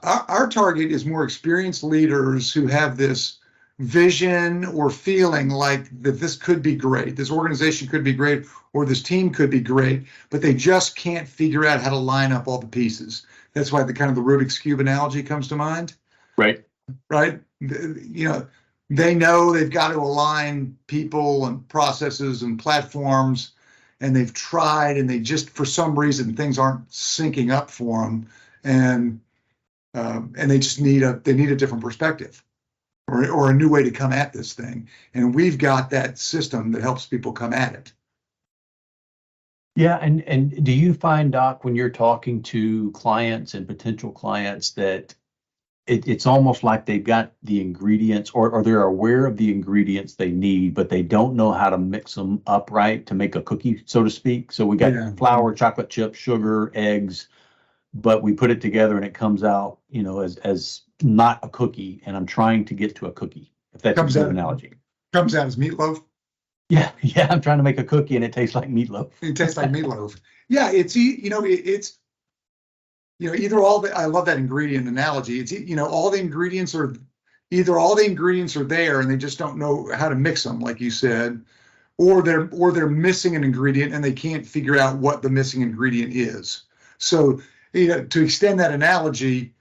our target is more experienced leaders who have this vision or feeling like that this could be great, this organization could be great, or this team could be great, but they just can't figure out how to line up all the pieces. That's why the kind of the Rubik's Cube analogy comes to mind. Right. Right. You know, they know they've got to align people and processes and platforms, and they've tried, and they just, for some reason, things aren't syncing up for them, and they just need a different perspective, or a new way to come at this thing. And we've got that system that helps people come at it. Yeah, and do you find, Doc, when you're talking to clients and potential clients, that it's almost like they've got the ingredients, or they're aware of the ingredients they need, but they don't know how to mix them up right to make a cookie, so to speak? So we got flour, chocolate chips, sugar, eggs, but we put it together and it comes out, as not a cookie, and I'm trying to get to a cookie, if that's a good analogy. Comes out as meatloaf. Yeah, I'm trying to make a cookie and it tastes like meatloaf. It tastes like meatloaf. Yeah, it's either all the, I love that ingredient analogy. It's, all the ingredients are there and they just don't know how to mix them, like you said, or they're missing an ingredient and they can't figure out what the missing ingredient is. So, to extend that analogy,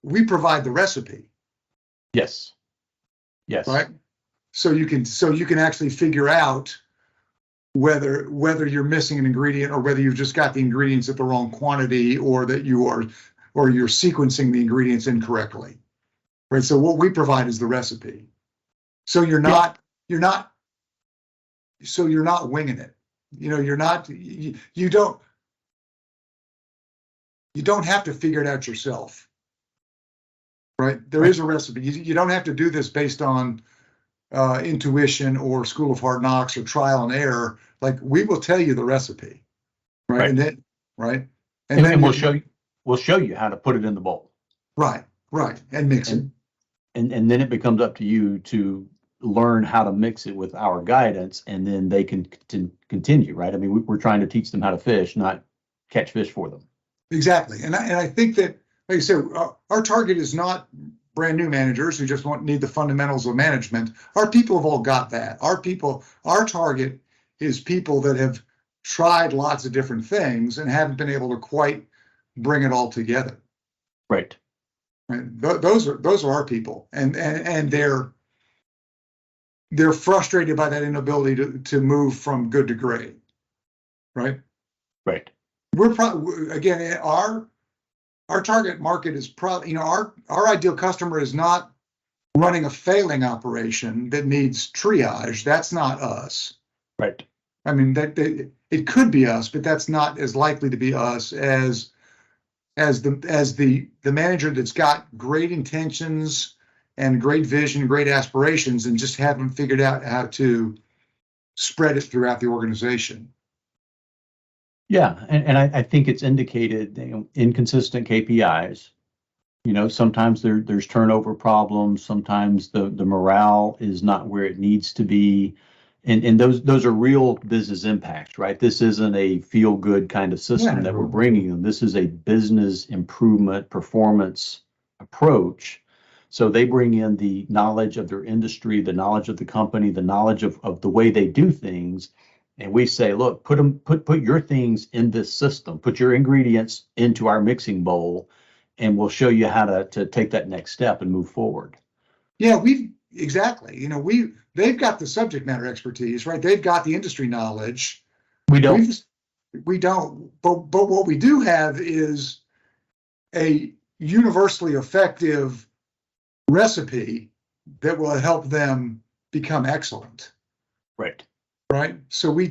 we provide the recipe. Yes. Right. So you can actually figure out whether you're missing an ingredient, or whether you've just got the ingredients at the wrong quantity, or that you're sequencing the ingredients incorrectly. Right. So what we provide is the recipe. So you're not winging it. You don't have to figure it out yourself. Right. There is a recipe. You don't have to do this based on intuition or School of Hard Knocks or trial and error. Like, we will tell you the recipe, right? And then, and then we'll show you how to put it in the bowl. Right, and mix it. And then it becomes up to you to learn how to mix it with our guidance, and then they can continue, right? I mean, we're trying to teach them how to fish, not catch fish for them. Exactly, and I think that, like I said, our target is not brand new managers who just need the fundamentals of management. Our people have all got that. Our target is people that have tried lots of different things and haven't been able to quite bring it all together. Right. Those are our people, and they're frustrated by that inability to move from good to great. Right. We're again, our target market is probably, our ideal customer is not running a failing operation that needs triage. That's not us. Right. I mean, it could be us, but that's not as likely to be us as the manager that's got great intentions and great vision, great aspirations, and just haven't figured out how to spread it throughout the organization. Yeah, and I think it's indicated inconsistent KPIs. Sometimes there's turnover problems. Sometimes the morale is not where it needs to be, and those are real business impacts, right? This isn't a feel good kind of system that we're bringing them. This is a business improvement performance approach. So they bring in the knowledge of their industry, the knowledge of the company, the knowledge of the way they do things. And we say, look, put your things in this system, put your ingredients into our mixing bowl, and we'll show you how to take that next step and move forward. Yeah, exactly. They've got the subject matter expertise, right? They've got the industry knowledge. We don't. We don't. But what we do have is a universally effective recipe that will help them become excellent. Right. So we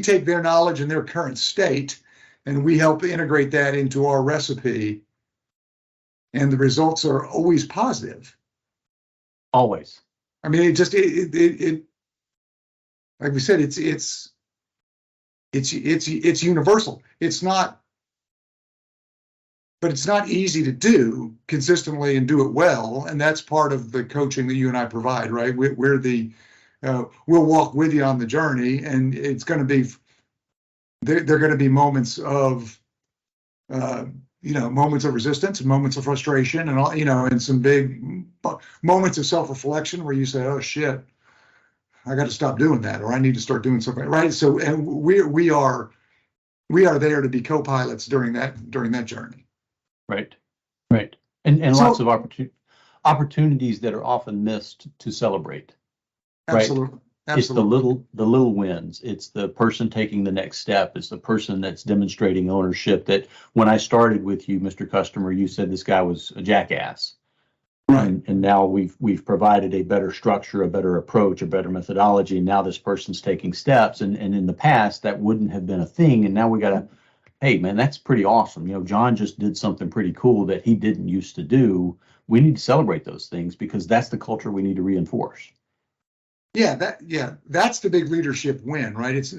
take their knowledge and their current state, and we help integrate that into our recipe, and the results are always positive. Always. I mean, it like we said, it's universal. It's not easy to do consistently and do it well, and that's part of the coaching that you and I provide, right? We'll walk with you on the journey, and it's going to be, there are going to be moments of moments of resistance and moments of frustration and all, and some big moments of self-reflection where you say, oh shit, I got to stop doing that, or I need to start doing something, right? So, and we are there to be co-pilots during that journey. Right. And So, lots of opportunities that are often missed to celebrate. absolutely. Right? It's the little wins. It's the person taking the next step. It's the person that's demonstrating ownership. That when I started with you, Mr. Customer, you said this guy was a jackass. Right. And now we've provided a better structure, a better approach, a better methodology. And now this person's taking steps. And in the past, that wouldn't have been a thing. And now we got to, hey, man, that's pretty awesome. John just did something pretty cool that he didn't used to do. We need to celebrate those things because that's the culture we need to reinforce. Yeah, that's the big leadership win, right? It's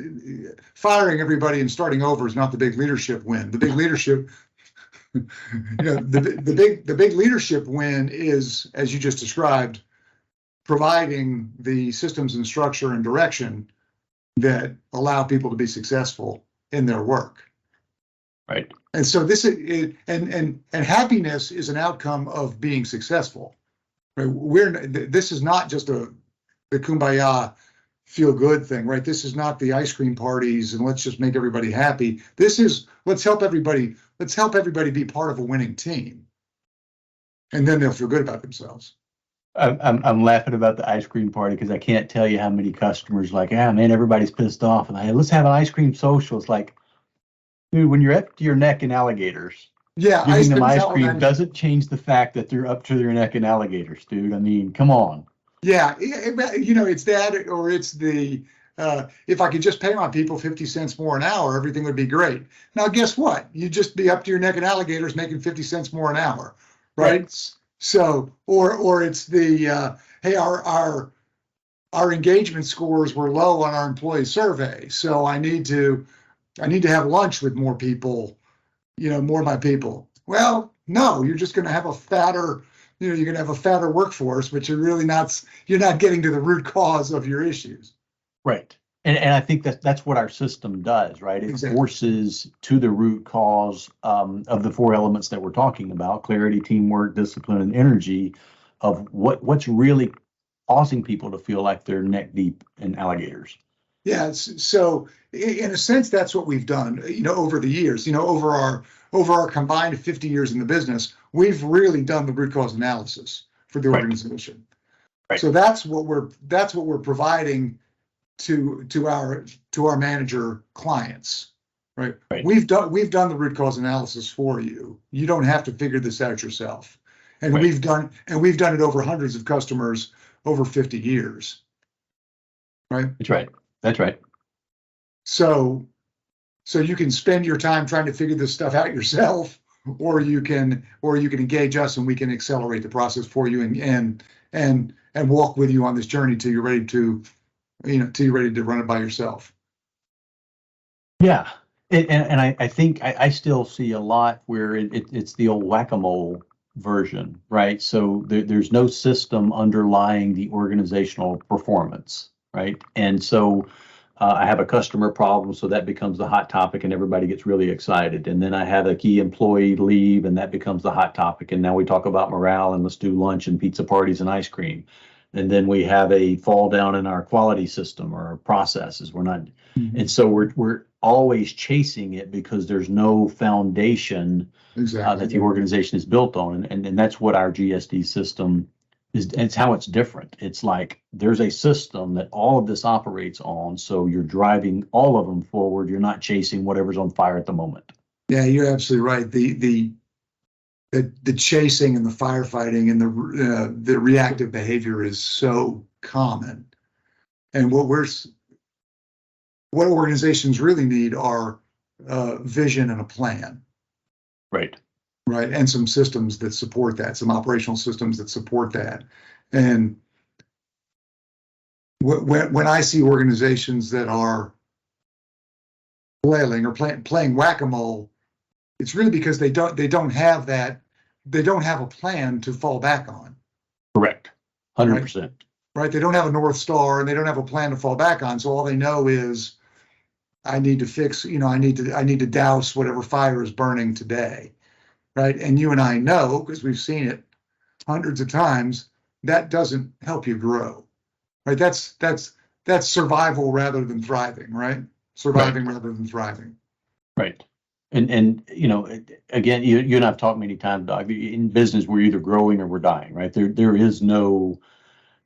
firing everybody and starting over is not the big leadership win. The big leadership, the big leadership win is, as you just described, providing the systems and structure and direction that allow people to be successful in their work. Right. And so this is and happiness is an outcome of being successful. Right? This is not just the kumbaya feel good thing, right? This is not the ice cream parties and let's just make everybody happy. This is let's help everybody be part of a winning team. And then they'll feel good about themselves. I'm laughing about the ice cream party because I can't tell you how many customers like, man, everybody's pissed off. And let's have an ice cream social. It's like, dude, when you're up to your neck in alligators, giving them ice cream doesn't change the fact that they're up to their neck in alligators, dude. I mean, come on. Yeah, it's that, or it's the, if I could just pay my people 50 cents more an hour, everything would be great. Now, guess what? You'd just be up to your neck in alligators making 50 cents more an hour, right? So, or it's the, hey, our engagement scores were low on our employee survey, so I need to have lunch with more people, more of my people. Well, no, you're just going to have a fatter, you're going to have a fatter workforce, but you're not getting to the root cause of your issues. Right. And I think that's what our system does, right? It Exactly. Forces to the root cause of the four elements that we're talking about: clarity, teamwork, discipline, and energy, of what's really causing people to feel like they're neck deep in alligators. Yeah. So in a sense, that's what we've done, over the years, over our combined 50 years in the business, we've really done the root cause analysis for the organization. Right. So that's what we're providing to our manager clients, right? We've done the root cause analysis for you. You don't have to figure this out yourself. And we've done it over hundreds of customers over 50 years. Right? That's right. So you can spend your time trying to figure this stuff out yourself, or you can engage us and we can accelerate the process for you and walk with you on this journey till you're ready to run it by yourself. Yeah. And I think I still see a lot where it's the old whack-a-mole version, right? So there's no system underlying the organizational performance, right? And so I have a customer problem, so that becomes the hot topic and everybody gets really excited. And then I have a key employee leave and that becomes the hot topic. And now we talk about morale and let's do lunch and pizza parties and ice cream. And then we have a fall down in our quality system or our processes. We're not, and so we're always chasing it because there's no foundation that the organization is built on. And that's what our GSD system is. It's how it's different. It's like there's a system that all of this operates on. So you're driving all of them forward. You're not chasing whatever's on fire at the moment. Yeah, you're absolutely right. The chasing and the firefighting and the reactive behavior is so common. And what organizations really need are vision and a plan. Right. Right. And some systems that support that, some operational systems that support that. And when I see organizations that are flailing or playing whack-a-mole, it's really because they don't have that. They don't have a plan to fall back on. Correct. 100%. Right. They don't have a North Star and they don't have a plan to fall back on. So all they know is I need to fix, I need to douse whatever fire is burning today. right? And you and I know, because we've seen it hundreds of times, that doesn't help you grow, right? That's survival rather than thriving, right? Surviving rather than thriving. Right. And you know, again, you and I've talked many times, Doc. In business, we're either growing or we're dying, right? There is no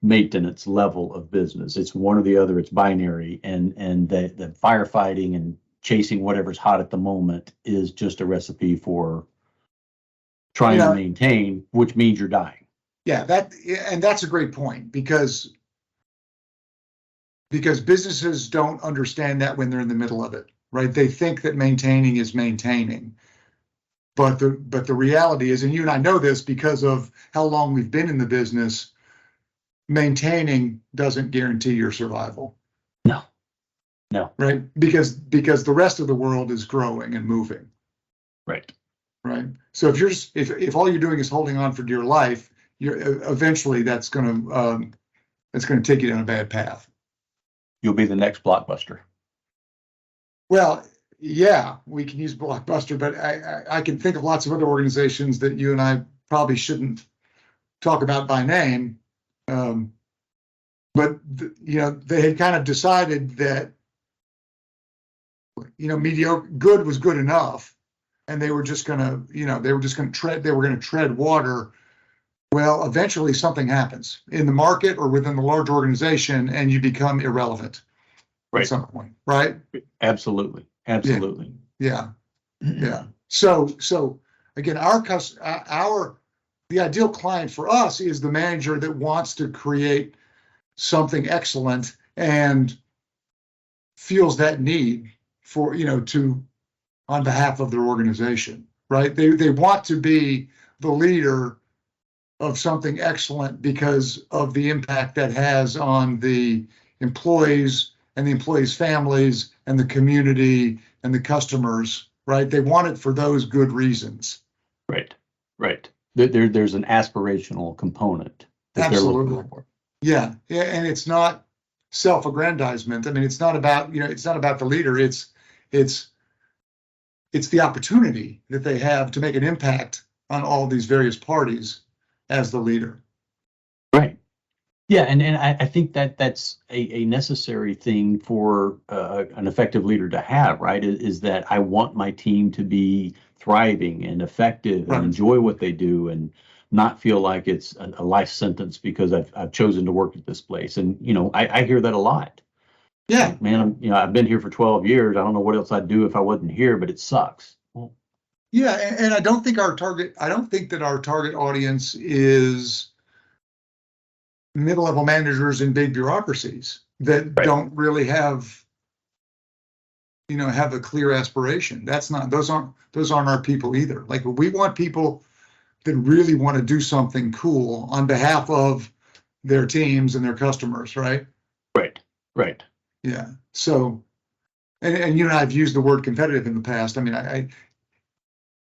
maintenance level of business. It's one or the other. It's binary, and the firefighting and chasing whatever's hot at the moment is just a recipe for trying to maintain, which means you're dying. Yeah, that's a great point, because businesses don't understand that when they're in the middle of it, right? They think that maintaining is maintaining. But the reality is, and you and I know this because of how long we've been in the business, maintaining doesn't guarantee your survival. No. Right? Because the rest of the world is growing and moving. Right. Right. So if all you're doing is holding on for dear life, you're eventually that's going to take you down a bad path. You'll be the next Blockbuster. Well, yeah, we can use Blockbuster, but I can think of lots of other organizations that you and I probably shouldn't talk about by name. But they had kind of decided that, mediocre, good was good enough, and they were just going to tread water. Well, eventually something happens in the market or within the large organization, and you become irrelevant at some point, right? Absolutely. Yeah. So again, the ideal client for us is the manager that wants to create something excellent and feels that need for, on behalf of their organization, right? They want to be the leader of something excellent because of the impact that has on the employees and the employees' families and the community and the customers, right? They want it for those good reasons. Right. There's an aspirational component that they're looking for. Yeah, and it's not self-aggrandizement. I mean, it's not about the leader. It's the opportunity that they have to make an impact on all these various parties as the leader. Right. Yeah, and I think that's a necessary thing for an effective leader to have, right? Is that I want my team to be thriving and effective and enjoy what they do and not feel like it's a life sentence because I've chosen to work at this place. And, I hear that a lot. Yeah. Like, man, I've been here for 12 years. I don't know what else I'd do if I wasn't here, but it sucks. Well, yeah, and I don't think that our target audience is middle-level managers in big bureaucracies that don't really have a clear aspiration. Those aren't our people either. Like, we want people that really want to do something cool on behalf of their teams and their customers, right? Right. Yeah. So, and you and I have used the word competitive in the past. I mean,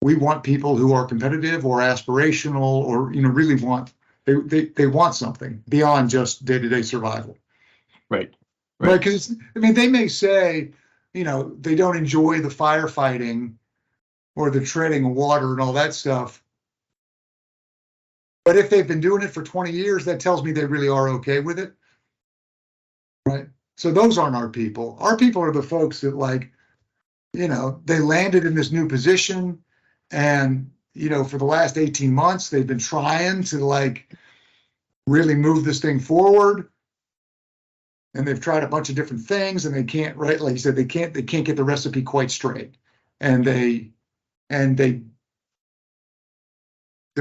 we want people who are competitive or aspirational or, really want, they want something beyond just day-to-day survival. Right. Because, they may say, they don't enjoy the firefighting or the treading of water and all that stuff. But if they've been doing it for 20 years, that tells me they really are okay with it. Right. So those aren't our people. Our people are the folks that, they landed in this new position and, for the last 18 months, they've been trying to really move this thing forward. And they've tried a bunch of different things and they can't, right? Like you said, they can't get the recipe quite straight. And they're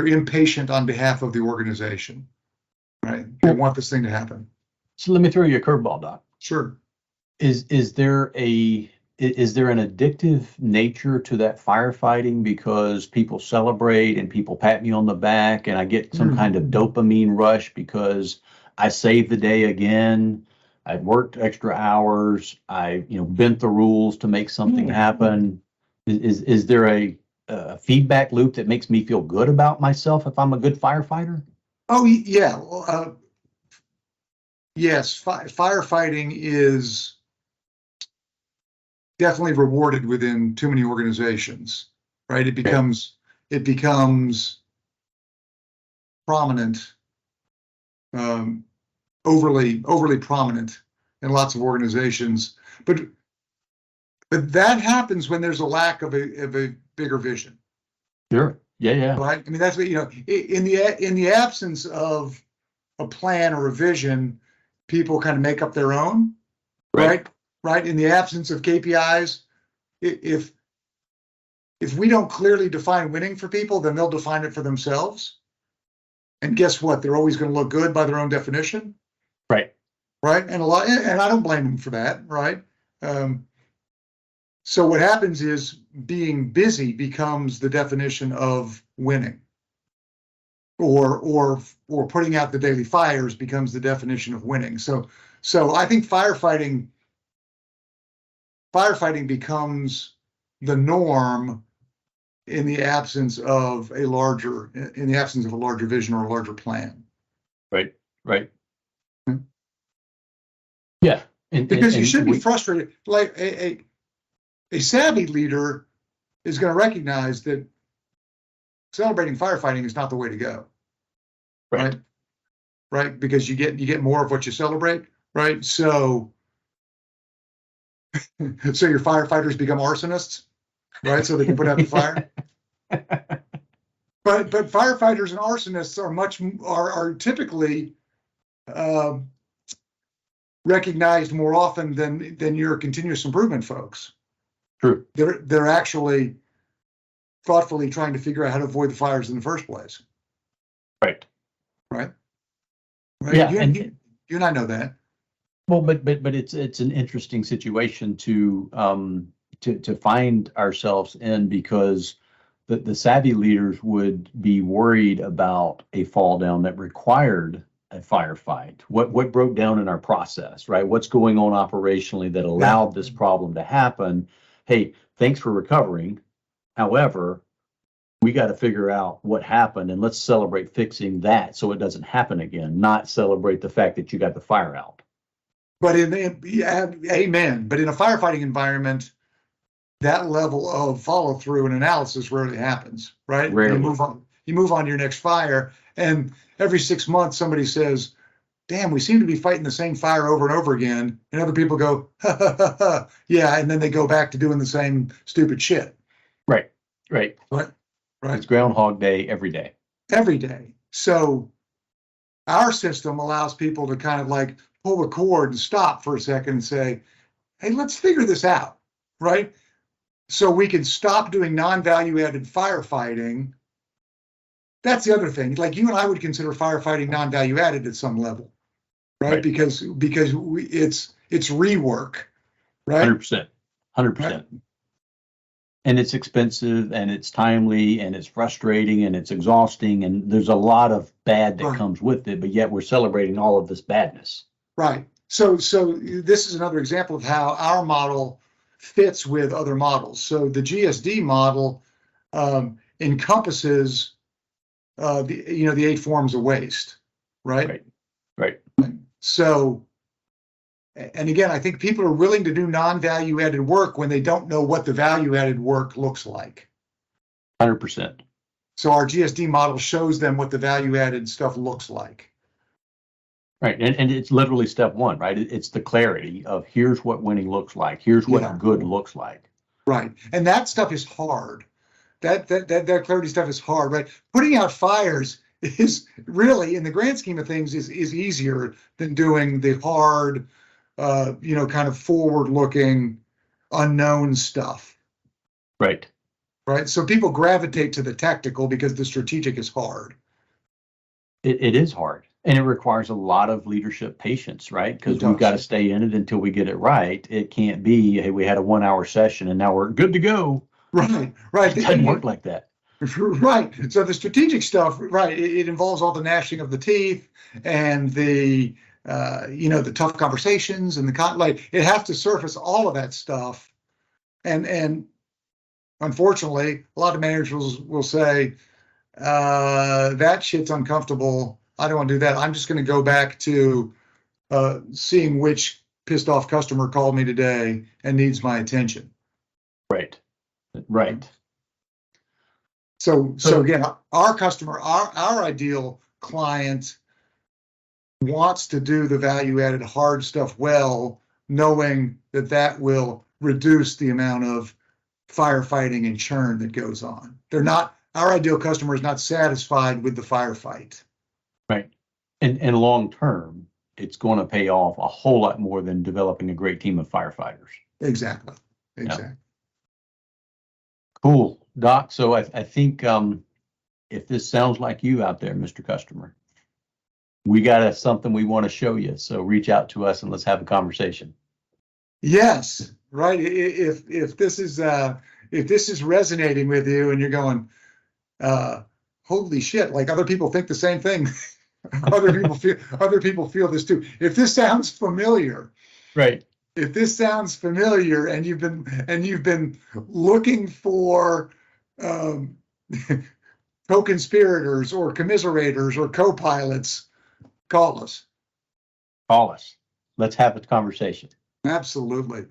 impatient on behalf of the organization, right? They want this thing to happen. So let me throw you a curveball, Doc. Sure. Is there an addictive nature to that firefighting because people celebrate and people pat me on the back and I get some kind of dopamine rush because I saved the day again? I've worked extra hours. I, bent the rules to make something happen. Is there a feedback loop that makes me feel good about myself if I'm a good firefighter? Oh, yeah. Yes, firefighting is definitely rewarded within too many organizations, right? It becomes it becomes prominent, overly prominent in lots of organizations. But that happens when there's a lack of a bigger vision. Sure. Yeah. Right. I mean, that's what, in the absence of a plan or a vision, people kind of make up their own. Right. Right. In the absence of KPIs, if we don't clearly define winning for people, then they'll define it for themselves. And guess what? They're always going to look good by their own definition. Right. Right. And I don't blame them for that. Right. So what happens is being busy becomes the definition of winning, or putting out the daily fires becomes the definition of winning. So I think firefighting becomes the norm in the absence of a larger vision or a larger plan. Right. Hmm. Yeah. Because you shouldn't be frustrated. Like a savvy leader is going to recognize that celebrating firefighting is not the way to go. Right. Because you get more of what you celebrate. Right. So your firefighters become arsonists, right? So they can put out the fire. But firefighters and arsonists are typically recognized more often than your continuous improvement folks. True. They're actually thoughtfully trying to figure out how to avoid the fires in the first place. Right. Yeah, you and I know that. Well, but it's an interesting situation to find ourselves in, because the savvy leaders would be worried about a fall down that required a firefight. What broke down in our process, right? What's going on operationally that allowed this problem to happen? Hey, thanks for recovering. However, we got to figure out what happened, and let's celebrate fixing that so it doesn't happen again, not celebrate the fact that you got the fire out. But amen. But in a firefighting environment, that level of follow through and analysis rarely happens, right? Rarely. You move on to your next fire, and every 6 months somebody says, "Damn, we seem to be fighting the same fire over and over again," and other people go, "Ha ha ha ha, yeah," and then they go back to doing the same stupid shit. Right. It's Groundhog Day every day. Every day. So our system allows people to kind of like pull the cord and stop for a second and say, "Hey, let's figure this out," right? So we can stop doing non-value added firefighting. That's the other thing. Like, you and I would consider firefighting non-value added at some level, right? Because it's rework, right? 100%. Right? And it's expensive, and it's timely, and it's frustrating, and it's exhausting, and there's a lot of bad that comes with it, but yet we're celebrating all of this badness. Right. So this is another example of how our model fits with other models. So the GSD model encompasses the 8 forms of waste, right? Right. So, and again, I think people are willing to do non-value added work when they don't know what the value added work looks like. 100%. So our GSD model shows them what the value added stuff looks like. Right. And it's literally step one, right? It's the clarity of here's what winning looks like. Here's what good looks like. Right. And that stuff is hard. That clarity stuff is hard, right? Putting out fires is really, in the grand scheme of things, is easier than doing the hard, kind of forward-looking, unknown stuff. Right. So people gravitate to the tactical because the strategic is hard. It is hard. And it requires a lot of leadership patience, right? Because we've got to stay in it until we get it right. It can't be, hey, we had a 1 hour session and now we're good to go. Right. It doesn't work like that. Right. So the strategic stuff, right, it involves all the gnashing of the teeth and the tough conversations and it has to surface all of that stuff. And unfortunately, a lot of managers will say, that shit's uncomfortable. I don't want to do that. I'm just going to go back to seeing which pissed off customer called me today and needs my attention. Right. So again, our customer, our ideal client wants to do the value-added hard stuff well, knowing that that will reduce the amount of firefighting and churn that goes on. Our ideal customer is not satisfied with the firefight. Right. And long term, it's going to pay off a whole lot more than developing a great team of firefighters. Exactly. Yeah. Cool, Doc. So I think if this sounds like you out there, Mr. Customer, we got something we want to show you. So reach out to us and let's have a conversation. Yes, right. If this is resonating with you and you're going, holy shit, like other people think the same thing. Other people feel this too. If this sounds familiar, right. If this sounds familiar and you've been looking for co-conspirators or commiserators or co-pilots, call us. Call us. Let's have a conversation. Absolutely.